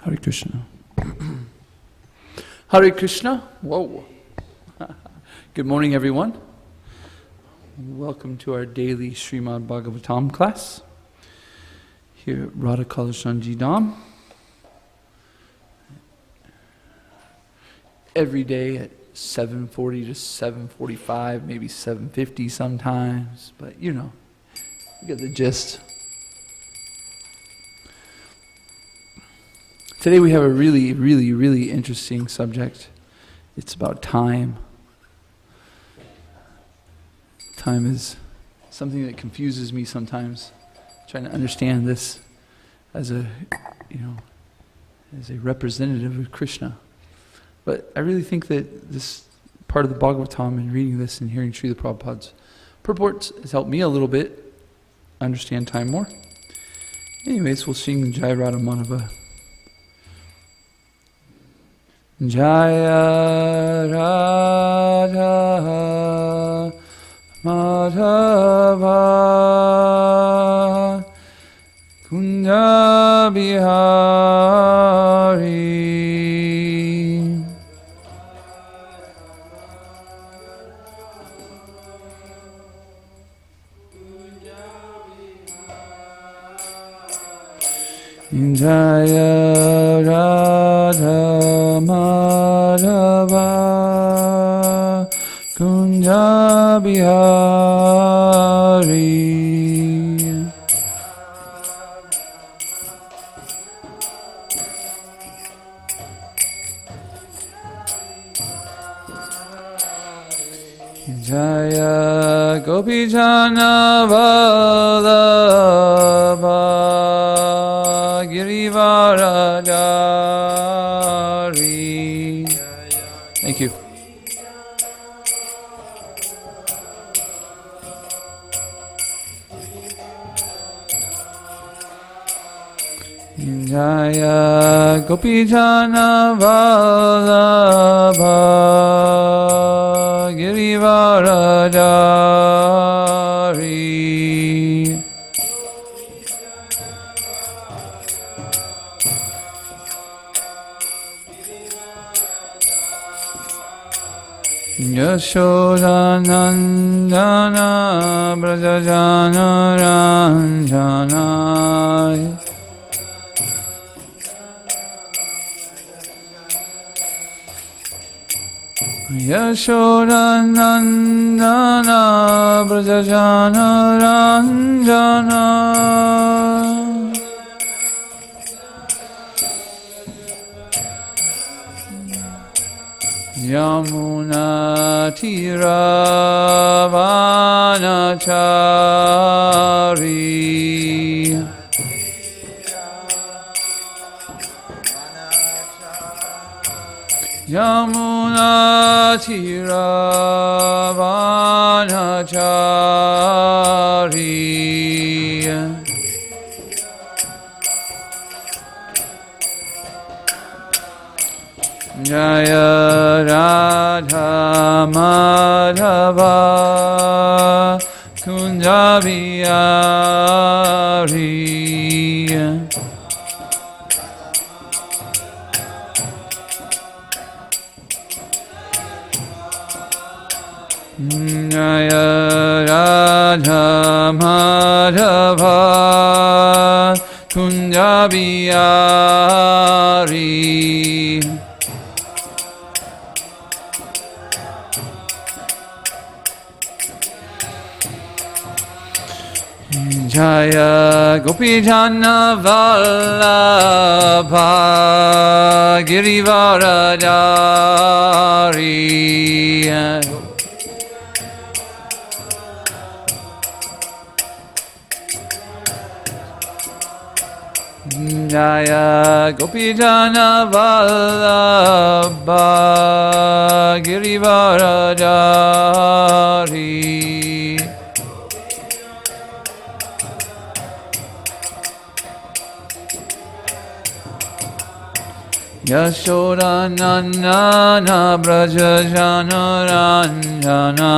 Hare Krishna. Hare Krishna. Whoa. Good morning, everyone. Welcome to our daily Srimad Bhagavatam class here at Radha Kalashanji Dham. Every day at 7:40 to 7:45, maybe 7:50 sometimes, but you know, you get the gist. Today we have a really interesting subject. It's about time. Time is something that confuses me sometimes, trying to understand this as a representative of Krishna. But I really think that this part of the Bhagavatam and reading this and hearing Srila Prabhupada's purports has helped me a little bit understand time more. Anyways, we'll sing Jai Radha Madhava. Jaya Radha Madhava Kunja Bihari Jaya Radha Madhava Kunja Bihari Jaya Gopijana Vallabha Girivaradari. Thank you. Jaya Gopijana Vallabha Girivaradari. Yashodanandana-braja Jana-ranjana Yashodanandana-braja Jana-ranjana Yamuna Tiravanachari Yamuna Tiravanachari Jaya Radha Madhava Kunja Bihari Jaya Radha Madhava Kunja Bihari Jaya Gopijana Vallabha Girivaradari Jaya Gopijana Vallabha Girivaradari Yashodanandana-braja Jana-ranjana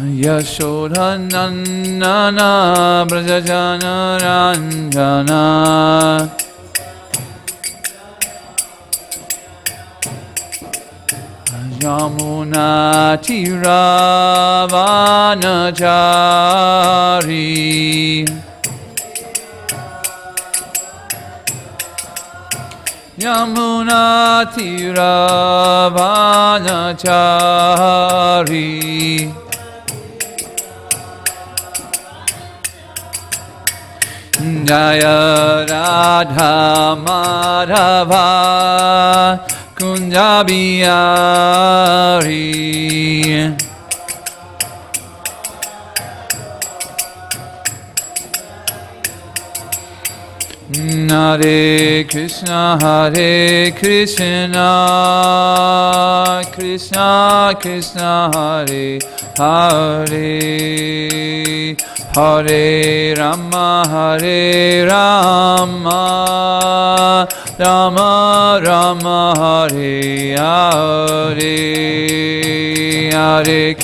Yashodhanandana Brajajana Ranjana Yamuna Tiravanachari Yamuna Tiravanachari Jaya Radha Madhava Kunjabiyari Hare Krishna Krishna Krishna Hare Hare Hare Rama Rama Rama Hare Hare Hare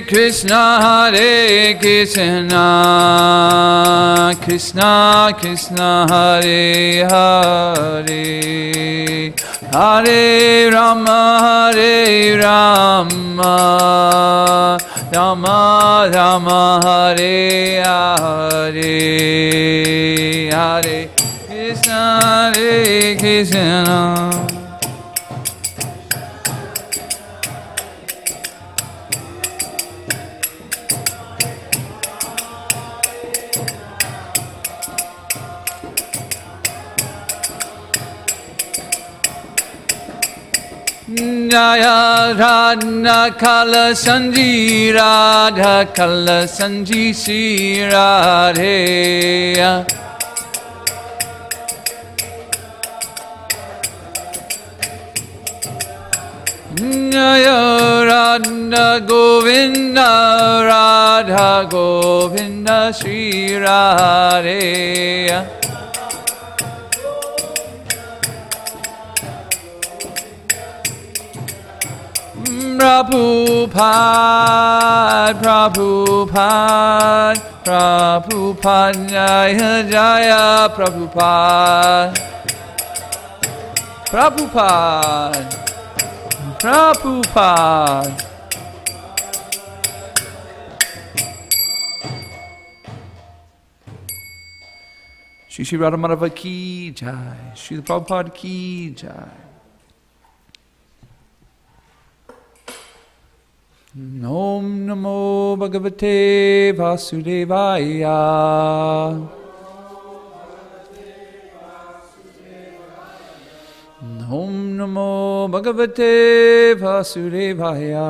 Krishna Hare Krishna Krishna Krishna Hare Hare Hare Rama Rama Rama Hare Hare Hare Krishna Jaya Radha Kala Sanji Radha Kala Sanji Sri Radhe Jaya Radha Govinda Radha Govinda Sri Radhe Prabhupada Jaya Jaya Prabhupada Shri Radha Madhava ki jai, Shri Prabhupada ki jai. Om Namo Bhagavate Vasudevaya. Om Namo Bhagavate Vasudevaya.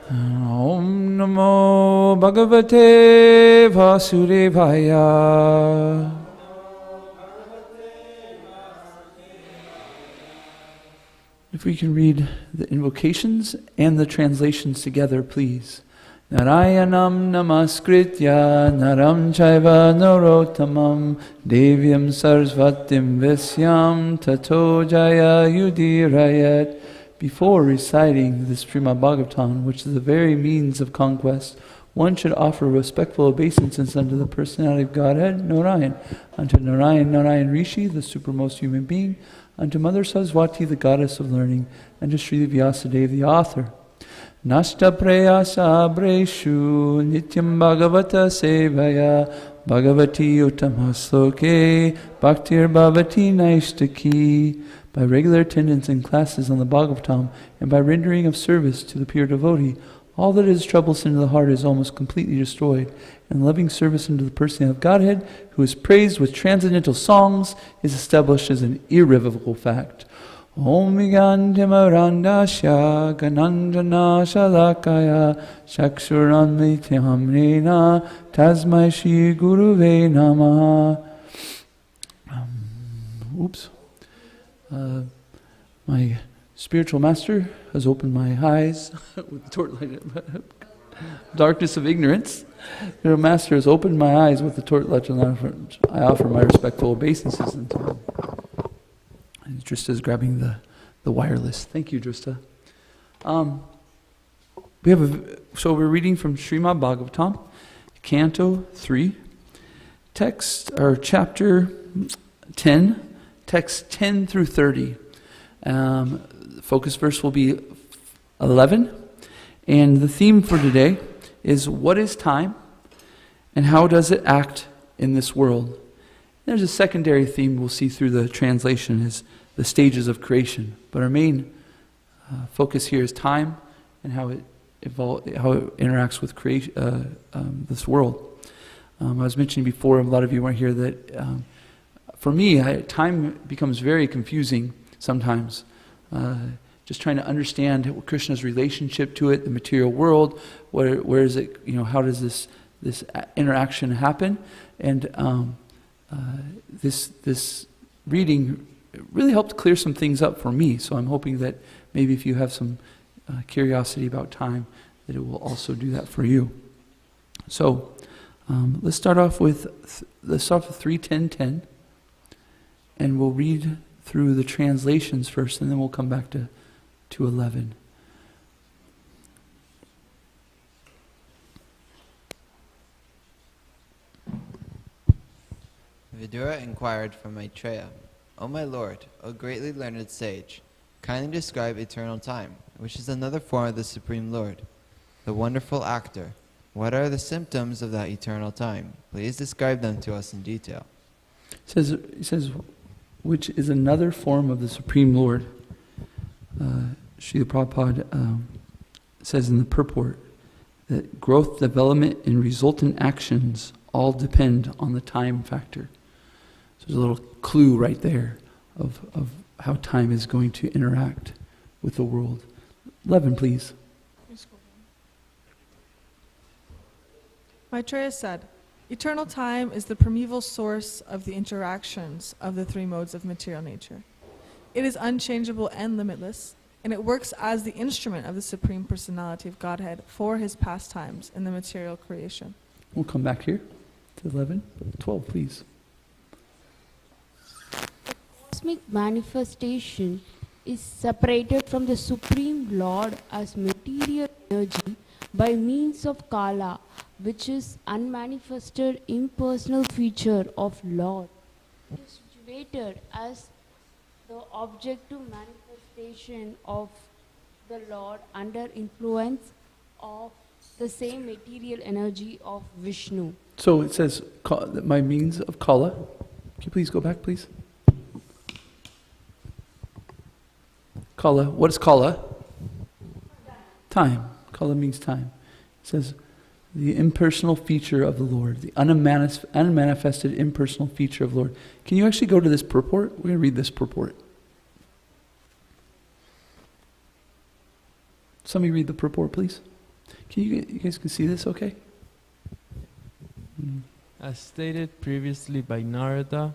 Om Namo Bhagavate Vasudevaya. If we can read the invocations and the translations together, please. Narayanam namaskritya naram chaiva narottamam devyam sarasvatim visyam tato jaya yudirayat. Before reciting the Srimad Bhagavatam, which is the very means of conquest, one should offer respectful obeisances unto the personality of Godhead, Narayan, unto Narayan Rishi, the supremmost human being, unto Mother Saraswati, the goddess of learning, and to Sri Vyasadeva, the author. Nashta prayasa breshu nityam bhagavata sevaya bhagavati uttamasloke bhaktir bhavati naishtaki. By regular attendance in classes on the Bhagavatam and by rendering of service to the pure devotee, all that is troublesome to the heart is almost completely destroyed, and loving service unto the person of Godhead, who is praised with transcendental songs, is established as an irrevocable fact. Om Vigantimarandasya Gananjana Shalakaya Chakshuranmityamrena Tasmai Shri Guruve Namaha. My spiritual master has opened my eyes with the torchlight. Darkness of ignorance. Your master has opened my eyes with the torchlight, and I offer my respectful obeisances unto him. And Drista is grabbing the wireless. Thank you, Drista. So we're reading from Srimad Bhagavatam, Canto 3, text or chapter 10, text 10 through 30. The focus verse will be 11, and the theme for today is what is time and how does it act in this world. There's a secondary theme we'll see through the translation is the stages of creation, but our main focus here is time and how it interacts with creation, this world. I was mentioning before, a lot of you weren't here, that for me, time becomes very confusing sometimes. Just trying to understand Krishna's relationship to it, the material world, where is it, how does this interaction happen? And this reading really helped clear some things up for me. So I'm hoping that maybe if you have some curiosity about time, that it will also do that for you. So let's start off with 3:10:10, and we'll read through the translations first, and then we'll come back to 11. Vidura inquired from Maitreya, O my lord, O greatly learned sage, kindly describe eternal time, which is another form of the Supreme Lord, the wonderful actor. What are the symptoms of that eternal time? Please describe them to us in detail. It says, which is another form of the Supreme Lord. Srila Prabhupada says in the purport that growth, development, and resultant actions all depend on the time factor. So there's a little clue right there of how time is going to interact with the world. 11, please. Maitreya said, eternal time is the primeval source of the interactions of the three modes of material nature. It is unchangeable and limitless, and it works as the instrument of the Supreme Personality of Godhead for his pastimes in the material creation. We'll come back here to 11. 12, please. Cosmic manifestation is separated from the Supreme Lord as material energy by means of Kala, which is unmanifested impersonal feature of Lord. It is situated as the objective manifestation of the Lord under influence of the same material energy of Vishnu. So it says, by means of Kala. Can you please go back, please? Kala. What is Kala? Time. Kala means time. It says, the impersonal feature of the Lord, the unmanifested impersonal feature of the Lord. Can you actually go to this purport? We're going to read this purport. Somebody read the purport, please. Can you guys can see this okay? As stated previously by Narada,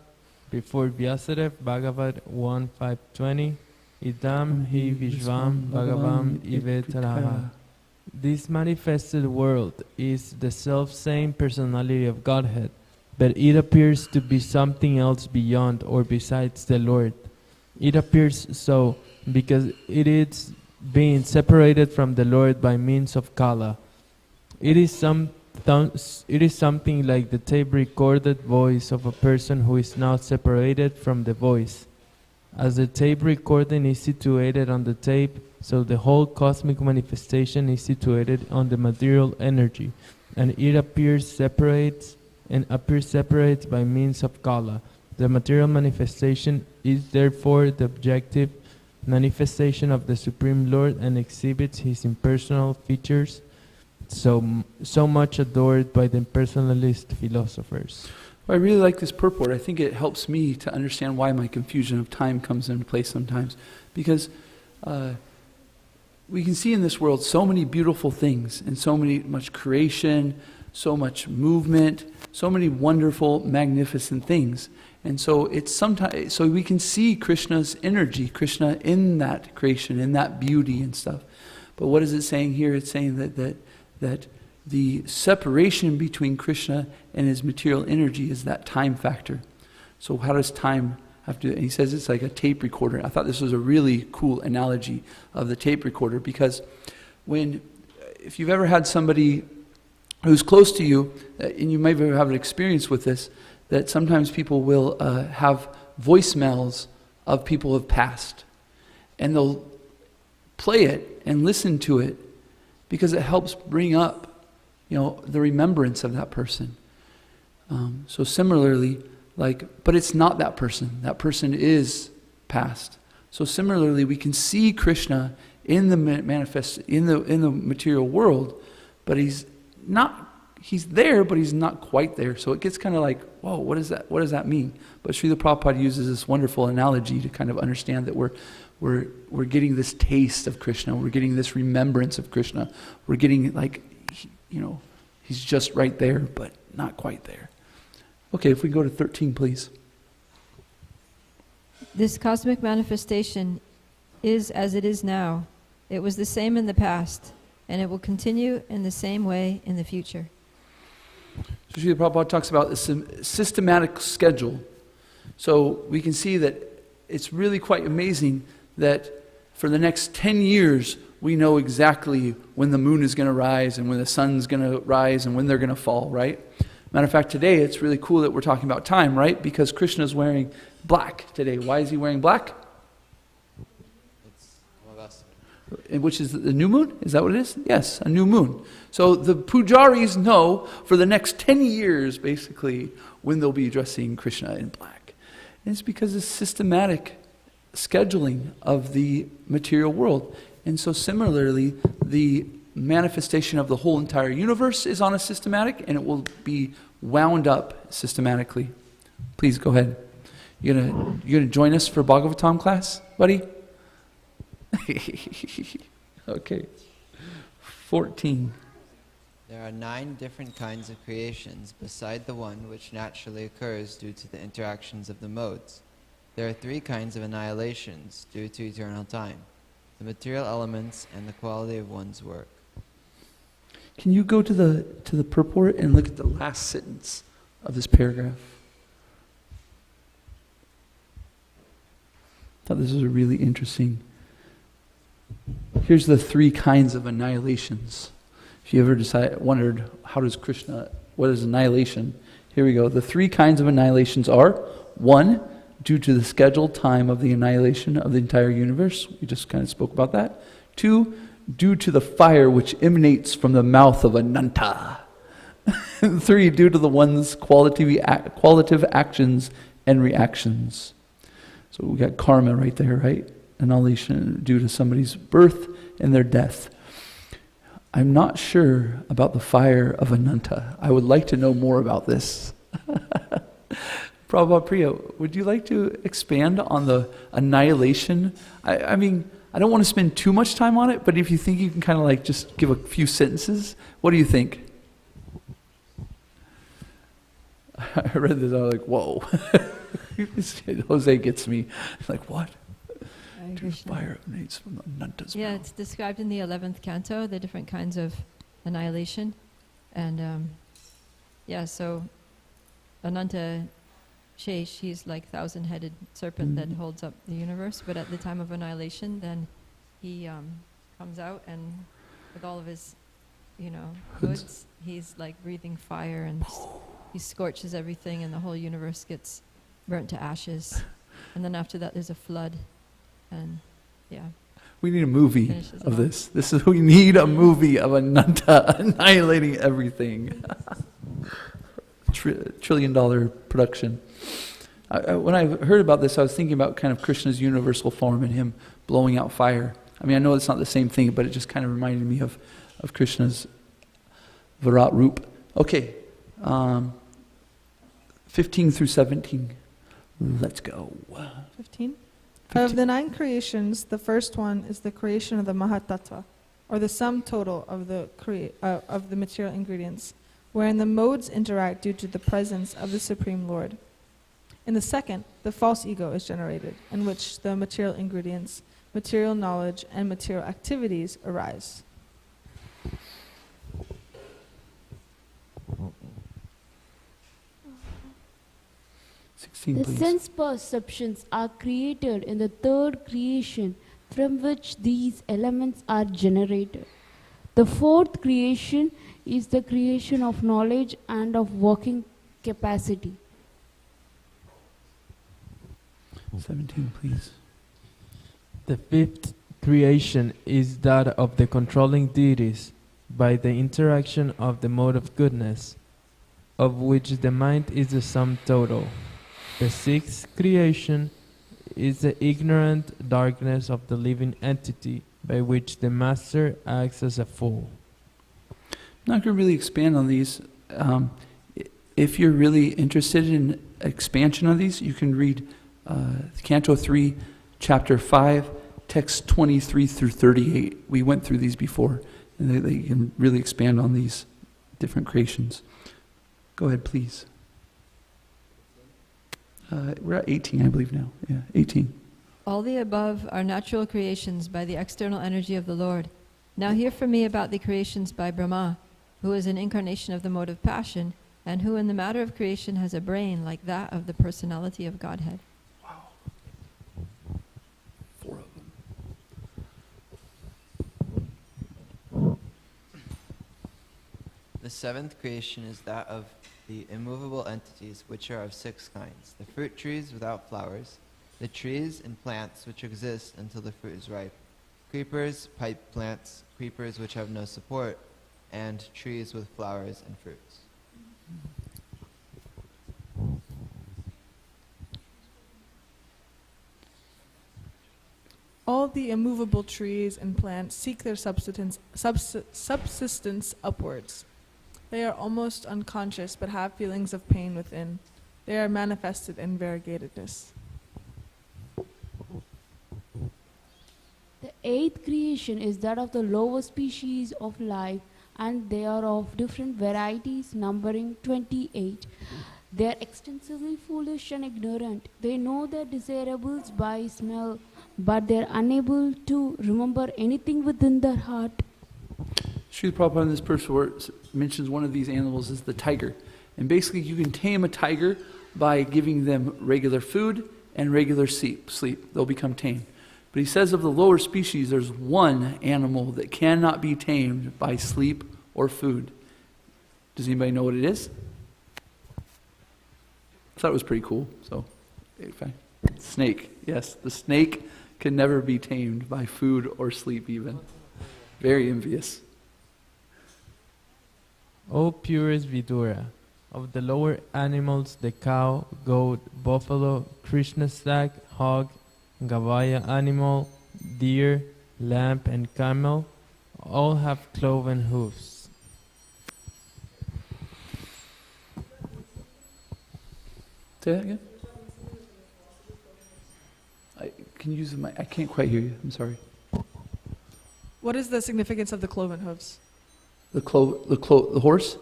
before Vyasadev Bhagavad 1.5.20, Idam hi Vishvam Bhagavam Ivetaraha. This manifested world is the self-same personality of Godhead, but it appears to be something else beyond or besides the Lord. It appears so because it is being separated from the Lord by means of Kala. It is something like the tape-recorded voice of a person who is now separated from the voice. As the tape recording is situated on the tape, so the whole cosmic manifestation is situated on the material energy, and it appears separate by means of Kala. The material manifestation is therefore the objective manifestation of the Supreme Lord and exhibits his impersonal features, so much adored by the impersonalist philosophers. Well, I really like this purport. I think it helps me to understand why my confusion of time comes into play sometimes. Because we can see in this world so many beautiful things and so much creation, so much movement, so many wonderful, magnificent things. And so it's sometimes, so we can see Krishna's energy, Krishna in that creation, in that beauty and stuff. But what is it saying here? It's saying that the separation between Krishna and his material energy is that time factor. So how does time have to, and he says it's like a tape recorder. I thought this was a really cool analogy of the tape recorder, because if you've ever had somebody who's close to you, and you may have an experience with this, that sometimes people will have voicemails of people who have passed, and they'll play it and listen to it because it helps bring up, the remembrance of that person. So similarly, but it's not that person. That person is past. So similarly, we can see Krishna in the in the material world, but he's there, but he's not quite there. So it gets kind of like, whoa, what does that mean? But Srila Prabhupada uses this wonderful analogy to kind of understand that we're getting this taste of Krishna. We're getting this remembrance of Krishna. We're getting he's just right there, but not quite there. Okay, if we go to 13, please. This cosmic manifestation is as it is now. It was the same in the past, and it will continue in the same way in the future. So Srila Prabhupada talks about a systematic schedule. So we can see that it's really quite amazing that for the next 10 years, we know exactly when the moon is going to rise and when the sun's going to rise and when they're going to fall, right? Matter of fact, today it's really cool that we're talking about time, right? Because Krishna's wearing black today. Why is he wearing black? It's August. Which is the new moon? Is that what it is? Yes, a new moon. So the pujaris know for the next 10 years, basically, when they'll be dressing Krishna in black. And it's because it's systematic scheduling of the material world. And so similarly, the manifestation of the whole entire universe is on a systematic, and it will be wound up systematically. Please go ahead. You gonna join us for Bhagavatam class, buddy? Okay. 14. There are 9 different kinds of creations beside the one which naturally occurs due to the interactions of the modes. There are 3 kinds of annihilations due to eternal time, the material elements and the quality of one's work. Can you go to the purport and look at the last sentence of this paragraph? I thought this was a really interesting. Here's the 3 kinds of annihilations. If you ever wondered what is annihilation? Here we go. The 3 kinds of annihilations are: 1, due to the scheduled time of the annihilation of the entire universe. We just kind of spoke about that. 2, due to the fire which emanates from the mouth of Ananta. 3, due to the one's qualitative actions and reactions. So we got karma right there, right? Annihilation due to somebody's birth and their death. I'm not sure about the fire of Ananta. I would like to know more about this. Prabhupada Priya, would you like to expand on the annihilation? I mean, I don't want to spend too much time on it, but if you think you can kind of just give a few sentences, what do you think? I read this, I was like, whoa. Jose gets me. Like, what? Fire emanates from Ananta's mouth. It's described in the 11th canto, the different kinds of annihilation. And so Ananta Shesh, he's like 1,000-headed serpent that holds up the universe, but at the time of annihilation, then he comes out, and with all of his, hoods, he's like breathing fire, and he scorches everything, and the whole universe gets burnt to ashes. And then after that, there's a flood, and we need a movie of this. We need a movie of Ananta annihilating everything. $1 trillion production. When I heard about this, I was thinking about kind of Krishna's universal form and him blowing out fire. I mean, I know it's not the same thing, but it just kind of reminded me of Krishna's Virat Roop. Okay, 15 through 17. Let's go. 15? Of the 9 creations, the first one is the creation of the Mahatattva, or the sum total of the material ingredients, wherein the modes interact due to the presence of the Supreme Lord. In the second, the false ego is generated, in which the material ingredients, material knowledge, and material activities arise. The Please. sense perceptions are created in the third creation from which these elements are generated. The fourth creation is the creation of knowledge and of working capacity. 17, please. The fifth creation is that of the controlling deities by the interaction of the mode of goodness, of which the mind is the sum total. The sixth creation is the ignorant darkness of the living entity by which the master acts as a fool. I'm not going to really expand on these. If you're really interested in expansion of these, you can read Canto 3, Chapter 5, text 23 through 38. We went through these before, and they can really expand on these different creations. Go ahead, please. We're at 18, I believe now. Yeah, 18. All the above are natural creations by the external energy of the Lord. Now hear from me about the creations by Brahma, who is an incarnation of the mode of passion, and who in the matter of creation has a brain like that of the personality of Godhead. Wow. 4 of them. The seventh creation is that of the immovable entities, which are of 6 kinds: the fruit trees without flowers, the trees and plants which exist until the fruit is ripe, creepers, pipe plants, creepers which have no support, and trees with flowers and fruits. All the immovable trees and plants seek their subsistence upwards. They are almost unconscious but have feelings of pain within. They are manifested in variegatedness. The eighth creation is that of the lower species of life, and they are of different varieties, numbering 28. They are extensively foolish and ignorant. They know their desirables by smell, but they are unable to remember anything within their heart. Srila Prabhupada in this verse mentions one of these animals is the tiger. And basically you can tame a tiger by giving them regular food and regular sleep. They'll become tame. But he says of the lower species, there's one animal that cannot be tamed by sleep or food. Does anybody know what it is? I thought it was pretty cool. So, snake. Yes, the snake can never be tamed by food or sleep even. Very envious. O purest Vidura, of the lower animals, the cow, goat, buffalo, Krishna stag, hog, Gavaya animal, deer, lamb, and camel, all have cloven hoofs. Say that again? Can you use the mic? I can't quite hear you. I'm sorry. What is the significance of the cloven hooves? The horse?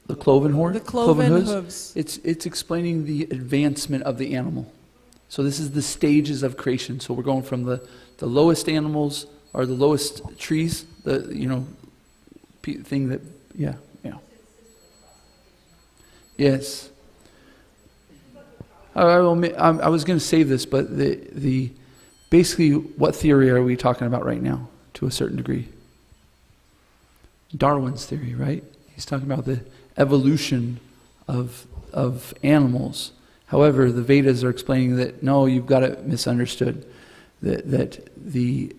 The cloven horse? The cloven hooves? hooves. It's explaining the advancement of the animal. So this is the stages of creation. So we're going from the lowest animals, or the lowest trees, thing that, yeah. Yes. I was going to save this, but the basically, what theory are we talking about right now, to a certain degree? Darwin's theory, right? He's talking about the evolution of animals. However, the Vedas are explaining that no, you've got it misunderstood. That the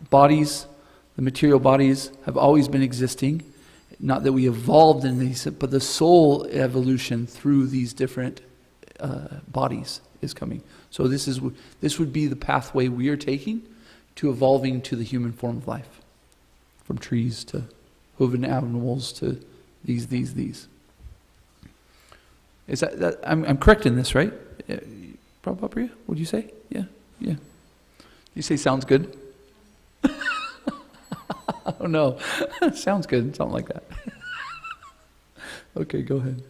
bodies, the material bodies, have always been existing. Not that we evolved in these, but the soul evolution through these different bodies is coming. So this would be the pathway we are taking to evolving to the human form of life, from trees to hooven animals to these. Is that I'm correct in this, right? Prabhupada, what do you say? Yeah. You say sounds good? Oh no. Sounds good. Something like that. Okay, go ahead.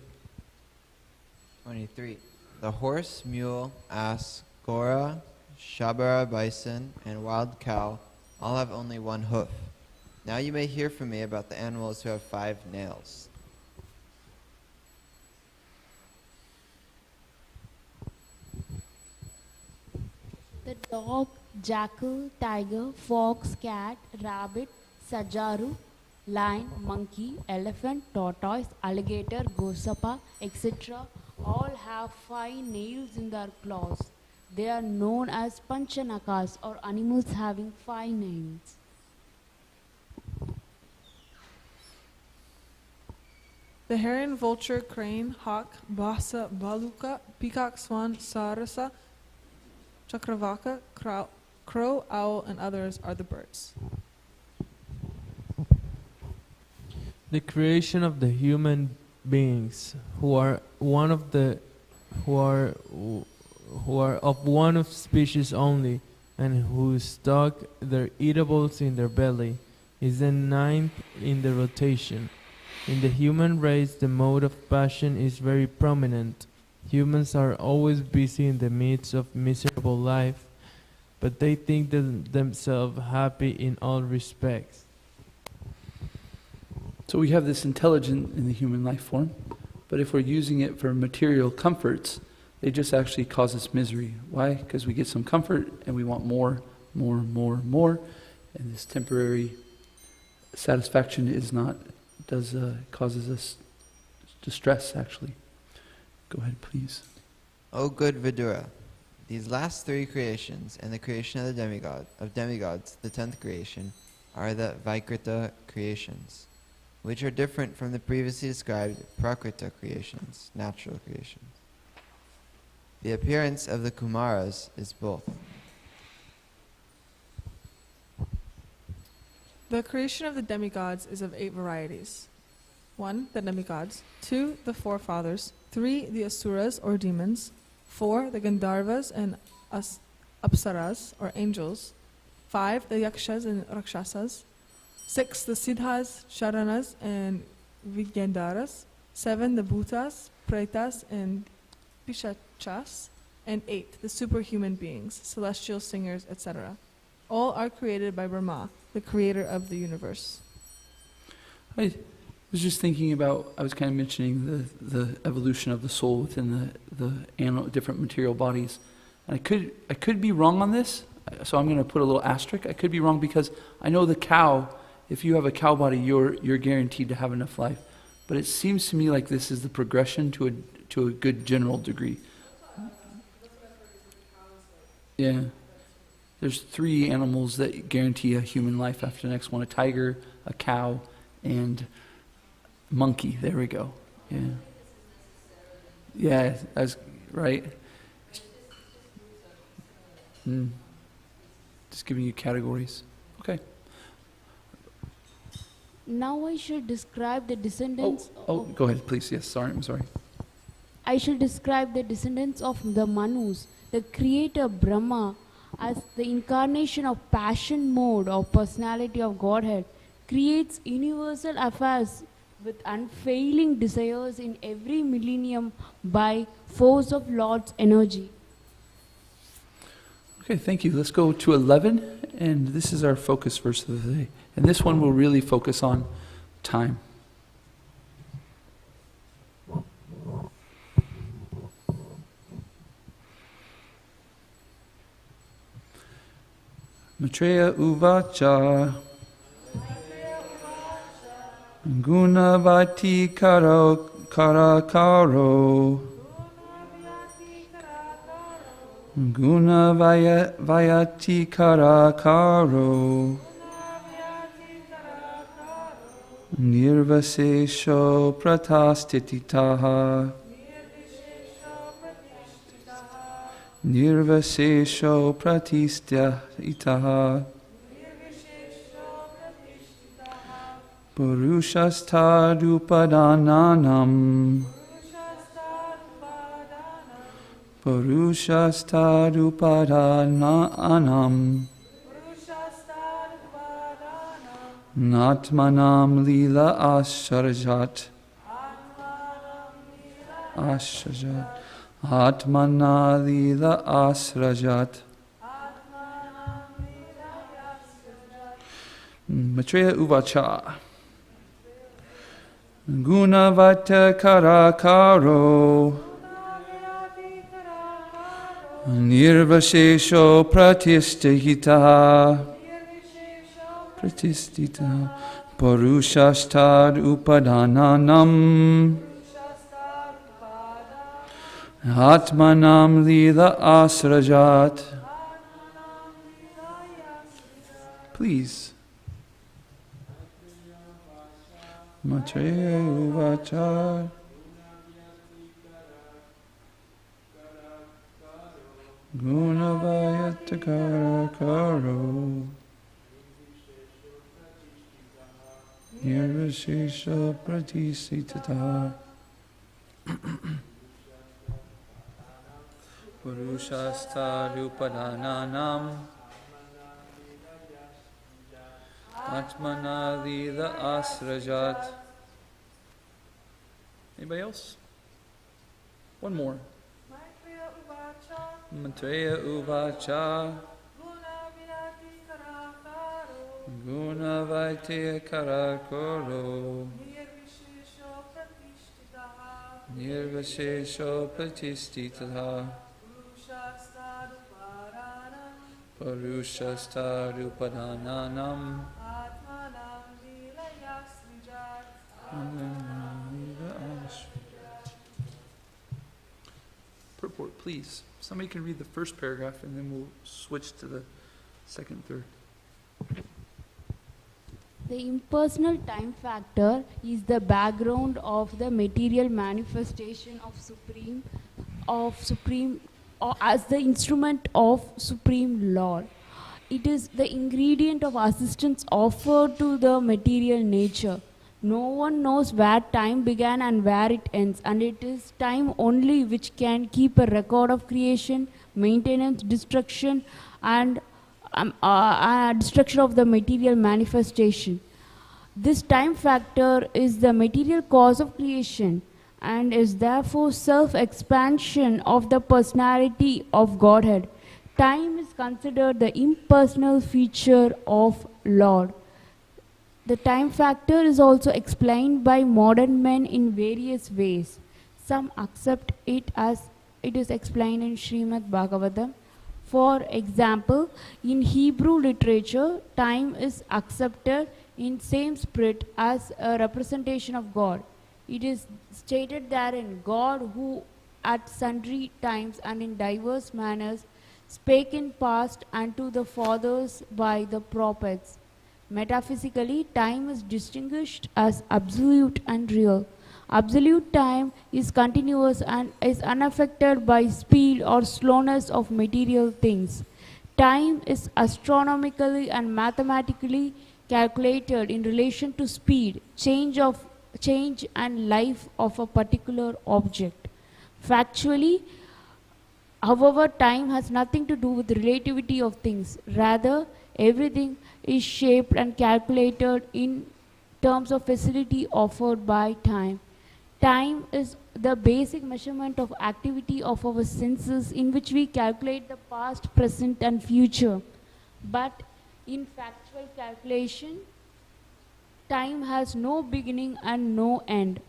23. The horse, mule, ass, gora, shabara bison, and wild cow all have only one hoof. Now you may hear from me about the animals who have 5 nails. The dog, jackal, tiger, fox, cat, rabbit, sajaru, lion, monkey, elephant, tortoise, alligator, gosapa, etc. all have 5 nails in their claws. They are known as panchanakas, or animals having 5 nails. The heron, vulture, crane, hawk, basa, baluka, peacock, swan, sarasa, chakravaka, crow, owl, and others are the birds. The creation of the human beings who are of one of species only, and who stock their eatables in their belly, is the 9th in the rotation. In the human race, the mode of passion is very prominent. Humans are always busy in the midst of miserable life, but they think themselves happy in all respects. So we have this intelligence in the human life form, but if we're using it for material comforts, they just actually cause us misery. Why? Because we get some comfort and we want more, and this temporary satisfaction causes us distress, actually. Go ahead, please. O good Vidura, these last 3 creations and the creation of the demigods, the 10th creation, are the Vaikrita creations, which are different from the previously described Prakrita creations, natural creations. The appearance of the Kumaras is both. The creation of the demigods is of 8 varieties. 1. The demigods. 2. The forefathers. 3. The asuras or demons. 4. The Gandharvas and apsaras or angels. 5. The yakshas and rakshasas. 6. The siddhas, sharanas and vigyandaras. 7. The bhutas, pretas and pishachas. And 8. The superhuman beings, celestial singers, etc. All are created by Brahma, the creator of the universe. I was just thinking about, I was kind of mentioning the evolution of the soul within the different material bodies. And I could be wrong on this, so I'm going to put a little asterisk. I could be wrong because I know the cow, if you have a cow body, you're guaranteed to have enough life. But it seems to me like this is the progression to a good general degree. Yeah. There's 3 animals that guarantee a human life after the next one: a tiger, a cow, and monkey. There we go. Yeah. Yeah, that's right. Just giving you categories. Okay. Now I should describe the descendants. Go ahead, please. Yes, sorry, I'm sorry. I shall describe the descendants of the Manus, the creator Brahma, as the incarnation of passion mode or personality of Godhead, creates universal affairs with unfailing desires in every millennium by force of Lord's energy. Okay, thank you. Let's go to 11, and this is our focus verse of the day. And this one will really focus on time. Maitreya uvacha gunavati karakaro gunavayati karakaro nirvasesho pratastititaha Nirvasesho pratistha Purushasthadupadananam Natmanam lila asharajat. Ashrajat. Atmana lila asrajat. Maitreya Uvacha. Gunavata karakaro. Nirvashesho pratistita. Pratistita. Parushastad upadananam. Atmanam lila asrajat. Please. Maitreya Uvacha. Gunavayata karakaro. Nirvashesha pratisitata. Purushastharupadananam. Atmana lila asrajat. Anybody else? One more. Maitreya Uvacha. Gunavayate karakoro. Nirvashesho pratistita. Parushastharupadananam. Purport, please. Somebody can read the first paragraph and then we'll switch to the second, third. The impersonal time factor is the background of the material manifestation of supreme or as the instrument of supreme Lord. It is the ingredient of assistance offered to the material nature. No one knows where time began and where it ends, and it is time only which can keep a record of creation, maintenance, destruction, and destruction of the material manifestation. This time factor is the material cause of creation and is therefore self-expansion of the personality of Godhead. Time is considered the impersonal feature of Lord. The time factor is also explained by modern men in various ways. Some accept it as it is explained in Srimad Bhagavatam. For example, in Hebrew literature, time is accepted in same spirit as a representation of God. It is stated therein, God who at sundry times and in diverse manners spake in past unto the fathers by the prophets. Metaphysically, time is distinguished as absolute and real. Absolute time is continuous and is unaffected by speed or slowness of material things. Time is astronomically and mathematically calculated in relation to speed, change and life of a particular object. Factually, however, time has nothing to do with relativity of things. Rather, everything is shaped and calculated in terms of facility offered by time. Time is the basic measurement of activity of our senses in which we calculate the past, present and future. But in factual calculation, time has no beginning and no end.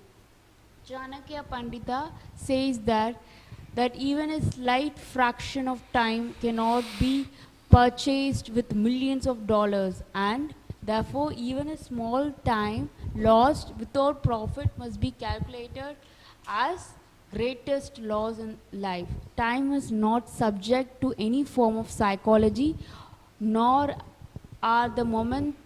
Chanakya Pandita says that even a slight fraction of time cannot be purchased with millions of dollars, and therefore even a small time lost without profit must be calculated as greatest loss in life. Time is not subject to any form of psychology, nor are the moments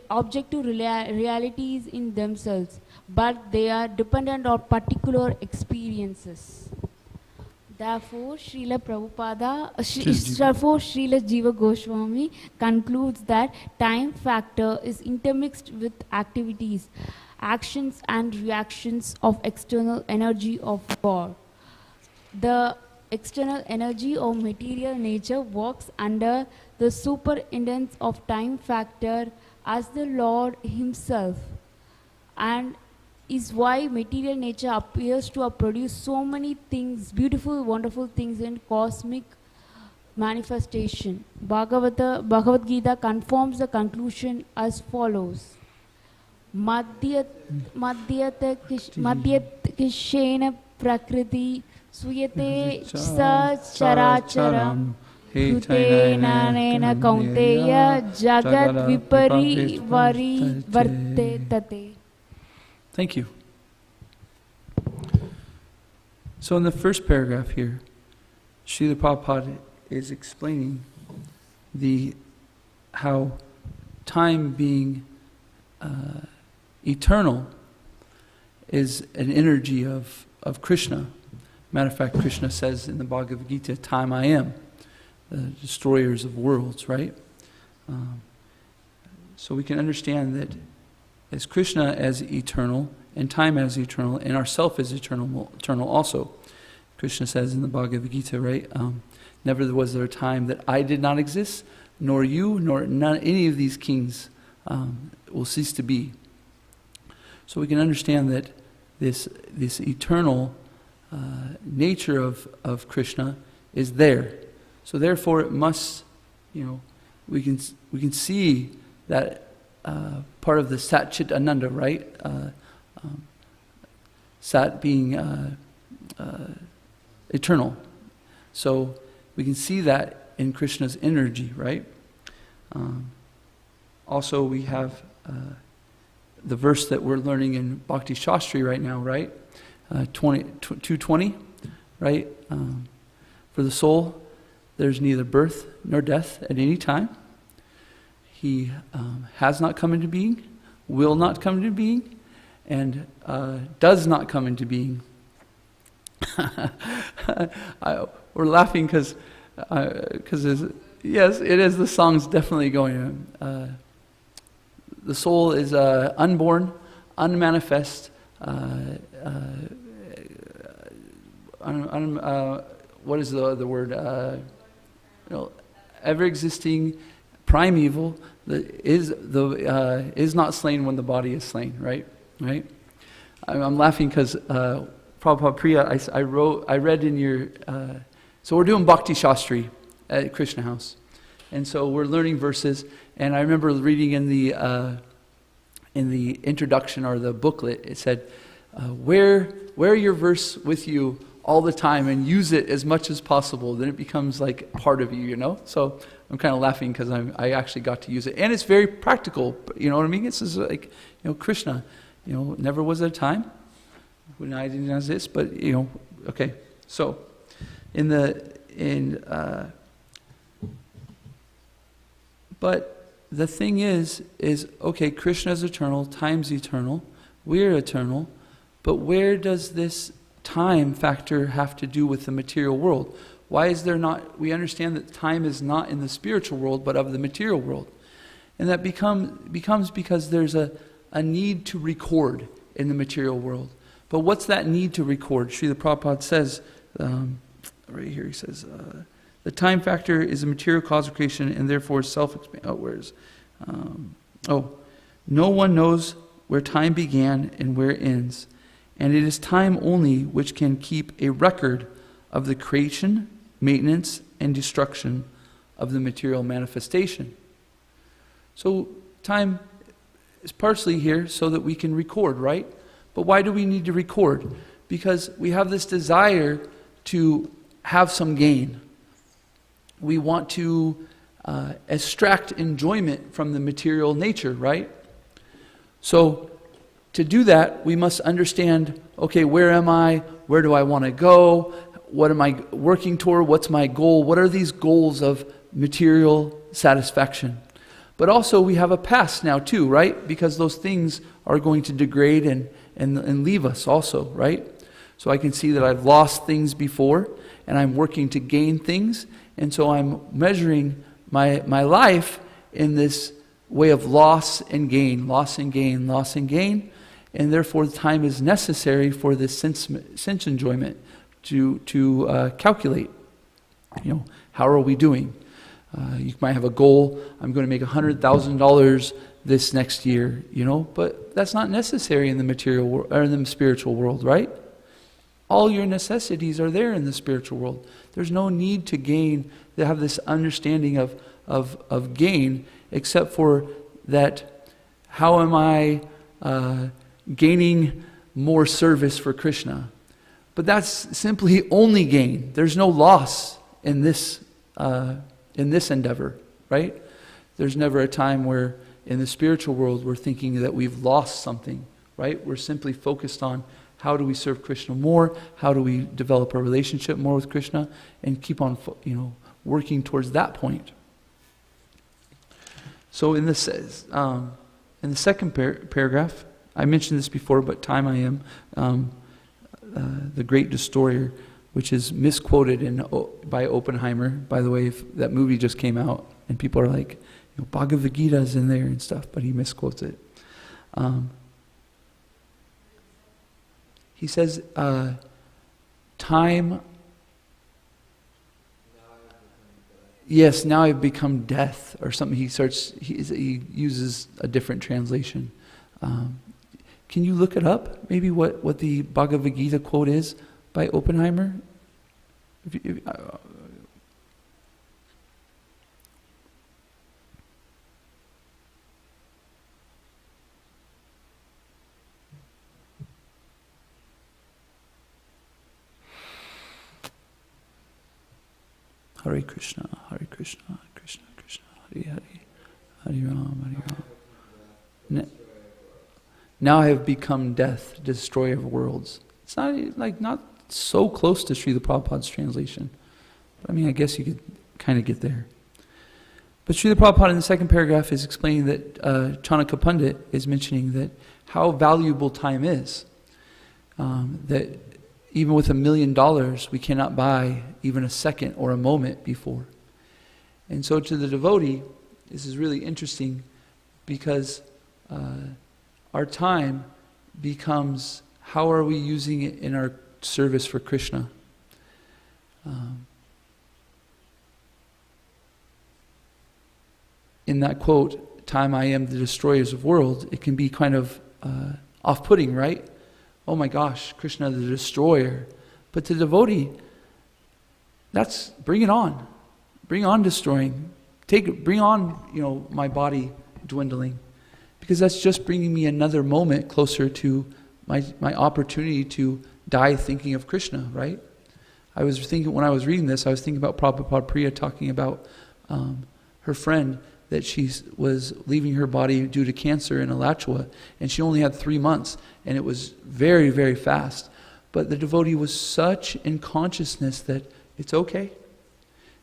objective realities in themselves, but they are dependent on particular experiences. Therefore, Srila Jiva Goswami concludes that time factor is intermixed with activities, actions and reactions of external energy of God. The external energy of material nature works under the superintendence of time factor as the Lord himself, and is why material nature appears to have produced so many things, beautiful, wonderful things in cosmic manifestation. Bhagavad Gita confirms the conclusion as follows. Madhyat kishena prakriti suyate sa characharam Bhutenanena kaunteya jagat vipari vari vartetate. Thank you. So in the first paragraph here, Srila Prabhupada is explaining how time being eternal is an energy of Krishna. Matter of fact, Krishna says in the Bhagavad Gita, time I am, the destroyers of worlds, right? So we can understand that as Krishna as eternal, and time as eternal, and ourself as eternal also. Krishna says in the Bhagavad Gita, right? Never was there a time that I did not exist, nor you, nor none, any of these kings will cease to be. So we can understand that this eternal nature of Krishna is there. So therefore, it must, we can see that part of the Sat Chit Ananda, right? Sat being eternal. So we can see that in Krishna's energy, right? Also, we have the verse that we're learning in Bhakti Shastri right now, right? 220, right? For the soul, there's neither birth nor death at any time. He has not come into being, will not come into being, and does not come into being. We're laughing because yes, it is. The song's definitely going. The soul is unborn, unmanifest, what is the word? Ever existing, primeval. Is not slain when the body is slain. Right. I'm laughing because Prabhupada Priya, I read in your. So we're doing Bhakti Shastri at Krishna House, and so we're learning verses. And I remember reading in the introduction or the booklet, it said, "Wear your verse with you all the time and use it as much as possible. Then it becomes like part of you, So I'm kind of laughing because I actually got to use it, and it's very practical. You know what I mean? This is like Krishna. Never was there a time when I didn't exist, but okay. So but the thing is okay, Krishna is eternal, time's eternal, we're eternal, but where does this time factor have to do with the material world? Why is there not? We understand that time is not in the spiritual world, but of the material world. And that becomes because there's a need to record in the material world. But what's that need to record? Srila Prabhupada says, right here he says, the time factor is a material cause of creation and therefore self-expanding. No one knows where time began and where it ends. And it is time only which can keep a record of the creation, maintenance, and destruction of the material manifestation. So time is partially here so that we can record, right? But why do we need to record? Because we have this desire to have some gain. We want to extract enjoyment from the material nature, right? So to do that, we must understand, okay, where am I? Where do I want to go? What am I working toward? What's my goal? What are these goals of material satisfaction? But also we have a past now too, right? Because those things are going to degrade and leave us also, right? So I can see that I've lost things before and I'm working to gain things. And so I'm measuring my life in this way of loss and gain, loss and gain, loss and gain. And therefore time is necessary for this sense enjoyment to calculate. How are we doing? You might have a goal. I'm going to make $100,000 this next year, but that's not necessary in the material world or in the spiritual world, right? All your necessities are there in the spiritual world. There's no need to have this understanding of gain, except for that, how am I gaining more service for Krishna? But that's simply only gain. There's no loss in this endeavor, right? There's never a time where in the spiritual world we're thinking that we've lost something, right? We're simply focused on how do we serve Krishna more, how do we develop a relationship more with Krishna, and keep on, working towards that point. So in the second paragraph, I mentioned this before, but time I am, the Great Destroyer, which is misquoted by Oppenheimer. By the way, if that movie just came out, and people are like, Bhagavad Gita is in there and stuff, but he misquotes it. He says, time... Yes, now I've become death, or something. He uses a different translation. Can you look it up? Maybe what the Bhagavad Gita quote is by Oppenheimer? Hare Krishna, Hare Krishna, Krishna Krishna, Hare Hare, Hare Ram, Hare Ram. Now I have become death, destroyer of worlds. It's not so close to Srila Prabhupada's translation. But I guess you could kind of get there. But Srila Prabhupada in the second paragraph is explaining that Chanakya Pandit is mentioning that how valuable time is. That even with $1 million, we cannot buy even a second or a moment before. And so to the devotee, this is really interesting because our time becomes, how are we using it in our service for Krishna? In that quote, time I am the destroyers of worlds, it can be kind of off-putting, right? Oh my gosh, Krishna the destroyer. But to the devotee, bring it on. Bring on destroying. Bring on, my body dwindling. Because that's just bringing me another moment closer to my opportunity to die thinking of Krishna, right? I was thinking, when I was reading this, I was thinking about Prabhupada Priya talking about her friend, that she was leaving her body due to cancer in Alachua, and she only had 3 months, and it was very, very fast. But the devotee was such in consciousness that it's okay.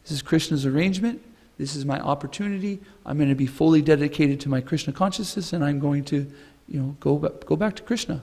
This is Krishna's arrangement. This is my opportunity. I'm going to be fully dedicated to my Krishna consciousness, and I'm going to, go back to Krishna.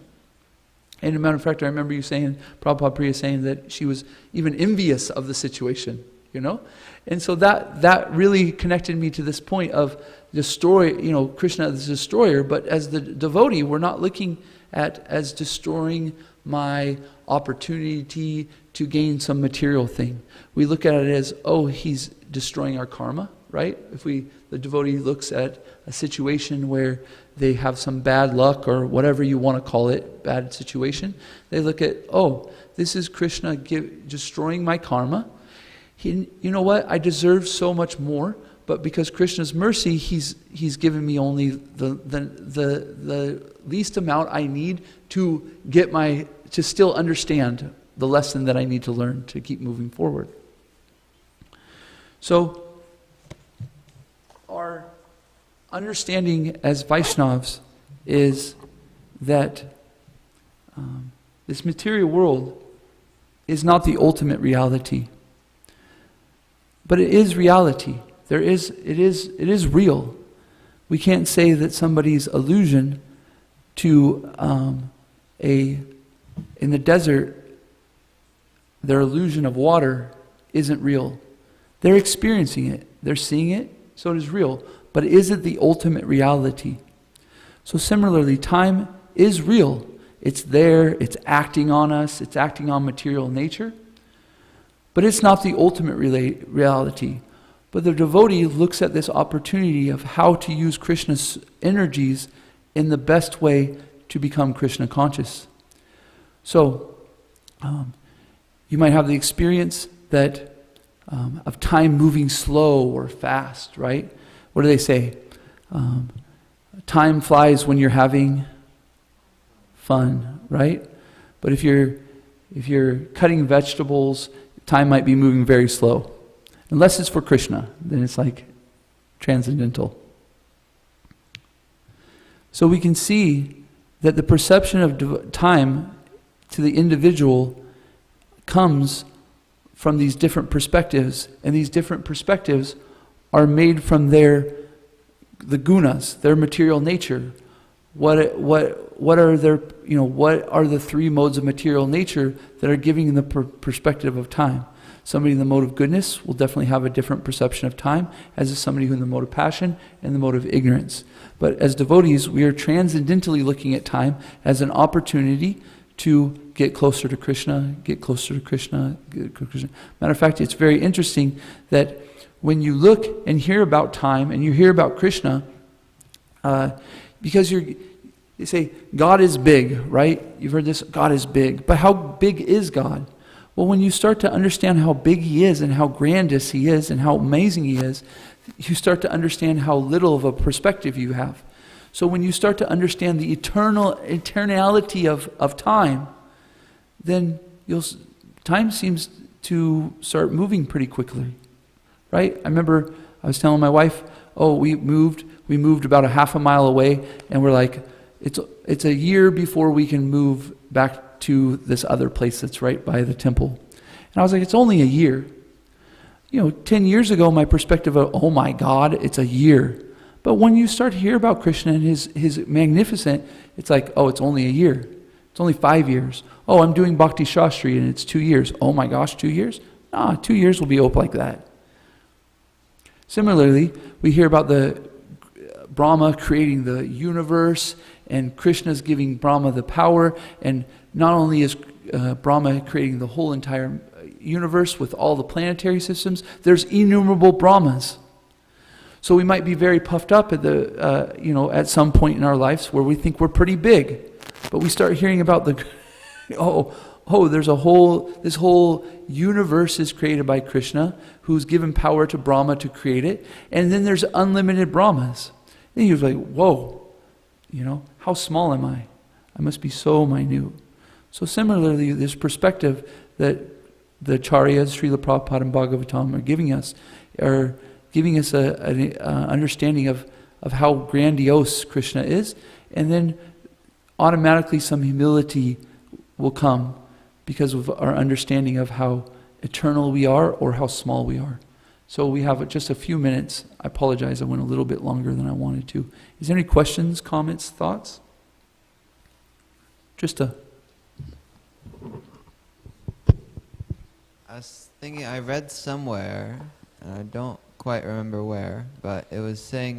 And as a matter of fact, I remember you saying, Prabhupada Priya saying that she was even envious of the situation, And so that really connected me to this point of Krishna as the destroyer, but as the devotee, we're not looking at as destroying my opportunity to gain some material thing. We look at it as, he's destroying our karma, right? If the devotee looks at a situation where they have some bad luck or whatever you want to call it, bad situation, they look at, this is Krishna destroying my karma. You know what? I deserve so much more, but because Krishna's mercy, He's given me only the least amount I need to to still understand the lesson that I need to learn to keep moving forward. So, our understanding as Vaishnavas is that this material world is not the ultimate reality. But it is reality. It is real. We can't say that somebody's illusion to in the desert, their illusion of water isn't real. They're experiencing it. They're seeing it, so it is real. But is it the ultimate reality? So similarly, time is real. It's there. It's acting on us. It's acting on material nature. But it's not the ultimate reality. But the devotee looks at this opportunity of how to use Krishna's energies in the best way to become Krishna conscious. So, you might have the experience that of time moving slow or fast, right? What do they say? Time flies when you're having fun, right? But if you're cutting vegetables, time might be moving very slow. Unless it's for Krishna, then it's like transcendental. So we can see that the perception of time to the individual comes from these different perspectives, and these different perspectives are made from the gunas, their material nature. What are the three modes of material nature that are giving the perspective of time? Somebody in the mode of goodness will definitely have a different perception of time, as is somebody who in the mode of passion and the mode of ignorance. But as devotees, we are transcendentally looking at time as an opportunity to get closer to Krishna, get closer to Krishna, get closer to Krishna. Matter of fact, it's very interesting that when you look and hear about time and you hear about Krishna, because they say God is big, right? You've heard this, God is big. But how big is God? Well, when you start to understand how big He is and how grandiose He is and how amazing He is, you start to understand how little of a perspective you have. So when you start to understand the eternality of time, then time seems to start moving pretty quickly, right? I remember I was telling my wife, we moved about a half a mile away, and we're like, it's a year before we can move back to this other place that's right by the temple. And I was like, it's only a year. 10 years ago, my perspective of, oh my God, it's a year. But when you start to hear about Krishna and his magnificent, it's like, oh, it's only a year. It's only 5 years. Oh, I'm doing Bhakti Shastri and it's 2 years. Oh my gosh, 2 years? 2 years will be up like that. Similarly, we hear about the Brahma creating the universe, and Krishna's giving Brahma the power, and not only is Brahma creating the whole entire universe with all the planetary systems, there's innumerable Brahmas. So we might be very puffed up at at some point in our lives where we think we're pretty big, but we start hearing about this whole universe is created by Krishna, who's given power to Brahma to create it, and then there's unlimited Brahmas. And you're like, whoa, how small am I? I must be so minute. So similarly, this perspective that the Acharyas, Srila Prabhupada and Bhagavatam are giving us an understanding of how grandiose Krishna is, and then automatically some humility will come because of our understanding of how eternal we are or how small we are. So we have just a few minutes. I apologize, I went a little bit longer than I wanted to. Is there any questions, comments, thoughts? I was thinking, I read somewhere, and I don't quite remember where, but it was saying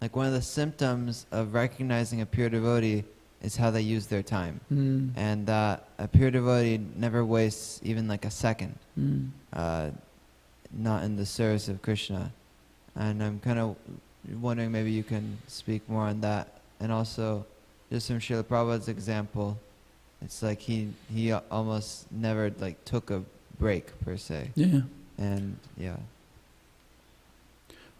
like one of the symptoms of recognizing a pure devotee is how they use their time. And that a pure devotee never wastes even like a second, not in the service of Krishna. And I'm kind of wondering, maybe you can speak more on that. And also, just from Srila Prabhupada's example, it's like he almost never like took a break per se. Yeah. And yeah.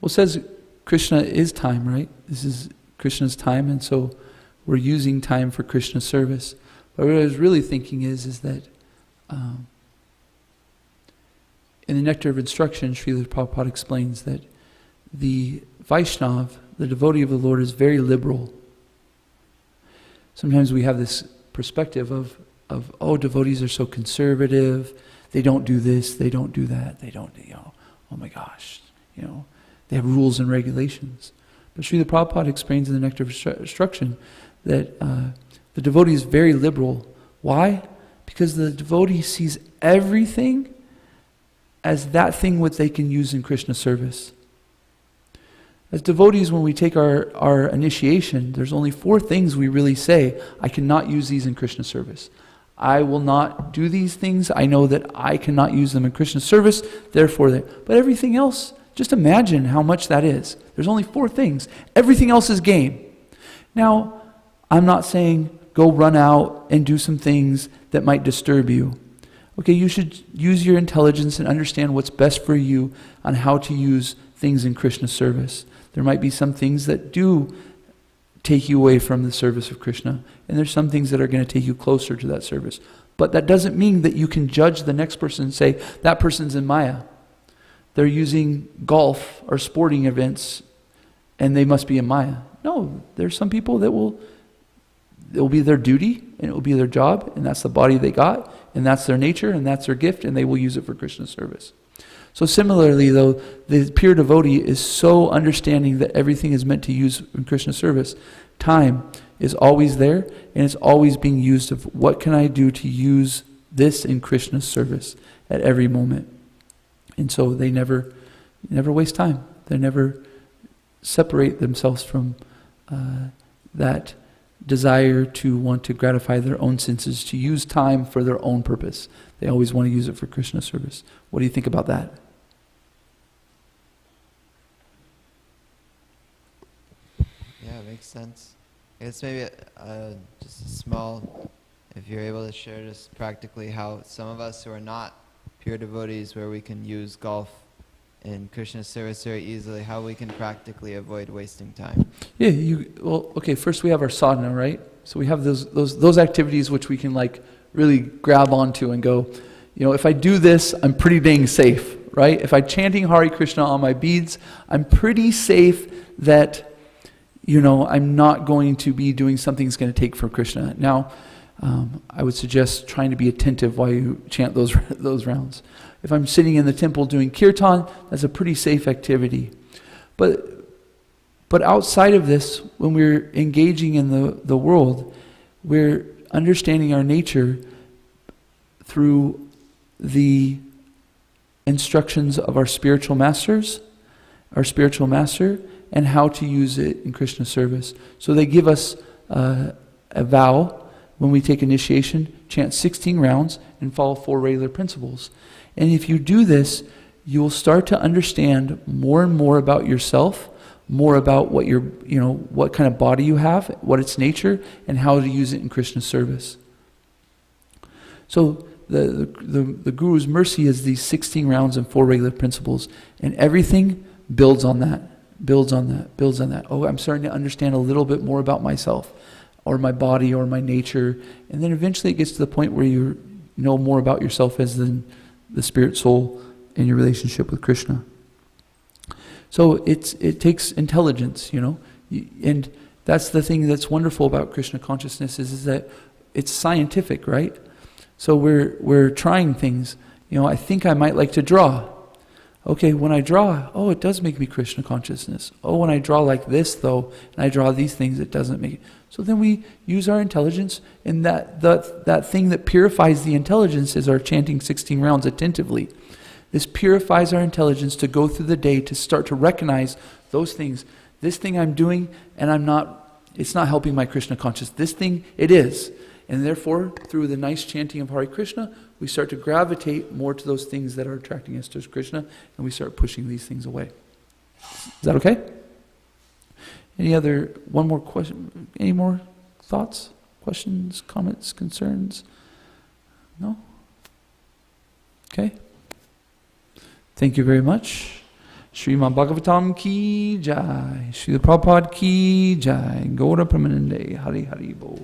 Well, it says Krishna is time, right? This is Krishna's time, and so we're using time for Krishna's service. But what I was really thinking is that in the Nectar of Instruction, Srila Prabhupada explains that the Vaishnav, the devotee of the Lord, is very liberal. Sometimes we have this perspective of devotees are so conservative, they don't do this, they don't do that, they don't, oh my gosh, they have rules and regulations. But Srila Prabhupada explains in the Nectar of Instruction that the devotee is very liberal. Why? Because the devotee sees everything as that thing which they can use in Krishna service. As devotees, when we take our initiation, there's only 4 things we really say, I cannot use these in Krishna service. I will not do these things. I know that I cannot use them in Krishna service, therefore but everything else, Just imagine how much that is. There's only 4 things. Everything else is game. Now, I'm not saying go run out and do some things that might disturb you. Okay, you should use your intelligence and understand what's best for you on how to use things in Krishna service. There might be some things that do take you away from the service of Krishna, and there's some things that are going to take you closer to that service. But that doesn't mean that you can judge the next person and say, that person's in Maya. They're using golf or sporting events, and they must be in Maya. No, there's some people that it will be their duty, and it will be their job, and that's the body they got, and that's their nature, and that's their gift, and they will use it for Krishna service. So similarly, though, the pure devotee is so understanding that everything is meant to use in Krishna service. Time is always there, and it's always being used of what can I do to use this in Krishna's service at every moment. And so they never waste time. They never separate themselves from that desire to want to gratify their own senses, to use time for their own purpose. They always want to use it for Krishna service. What do you think about that? Yeah, it makes sense. I guess maybe just a small, if you're able to share just practically how some of us who are not pure devotees, where we can use golf in Krishna service very easily, how we can practically avoid wasting time. Yeah, okay, first we have our sadhana, right? So we have those activities which we can like really grab onto and go, if I do this, I'm pretty dang safe, right? If I'm chanting Hare Krishna on my beads, I'm pretty safe that, I'm not going to be doing something that's going to take from Krishna. Now, I would suggest trying to be attentive while you chant those rounds. If I'm sitting in the temple doing kirtan, that's a pretty safe activity. But outside of this, when we're engaging in the world, we're understanding our nature through the instructions of our spiritual master, and how to use it in Krishna service. So they give us a vow when we take initiation, chant 16 rounds and follow 4 regular principles. And if you do this, you'll start to understand more and more about yourself, more about what what kind of body you have, what its nature, and how to use it in Krishna service. So the Guru's mercy is these 16 rounds and 4 regular principles, and everything builds on that. Oh, I'm starting to understand a little bit more about myself, or my body, or my nature, and then eventually it gets to the point where you know more about yourself as the spirit soul in your relationship with Krishna. So it takes intelligence, and that's the thing that's wonderful about Krishna consciousness is that it's scientific, right? So we're trying things. I think I might like to draw. Okay, when I draw, it does make me Krishna consciousness. When I draw like this, though, and I draw these things, it doesn't make it. So then we use our intelligence, and that thing that purifies the intelligence is our chanting 16 rounds attentively. This purifies our intelligence to go through the day, to start to recognize those things. This thing I'm doing, and it's not helping my Krishna consciousness. This thing, it is. And therefore, through the nice chanting of Hare Krishna, we start to gravitate more to those things that are attracting us to Krishna, and we start pushing these things away. Is that okay? One more question? Any more thoughts, questions, comments, concerns? No? Okay. Thank you very much. Srimad Bhagavatam ki jai. Srila Prabhupada ki jai. Gaura Pramanande. Hari Hari Bo.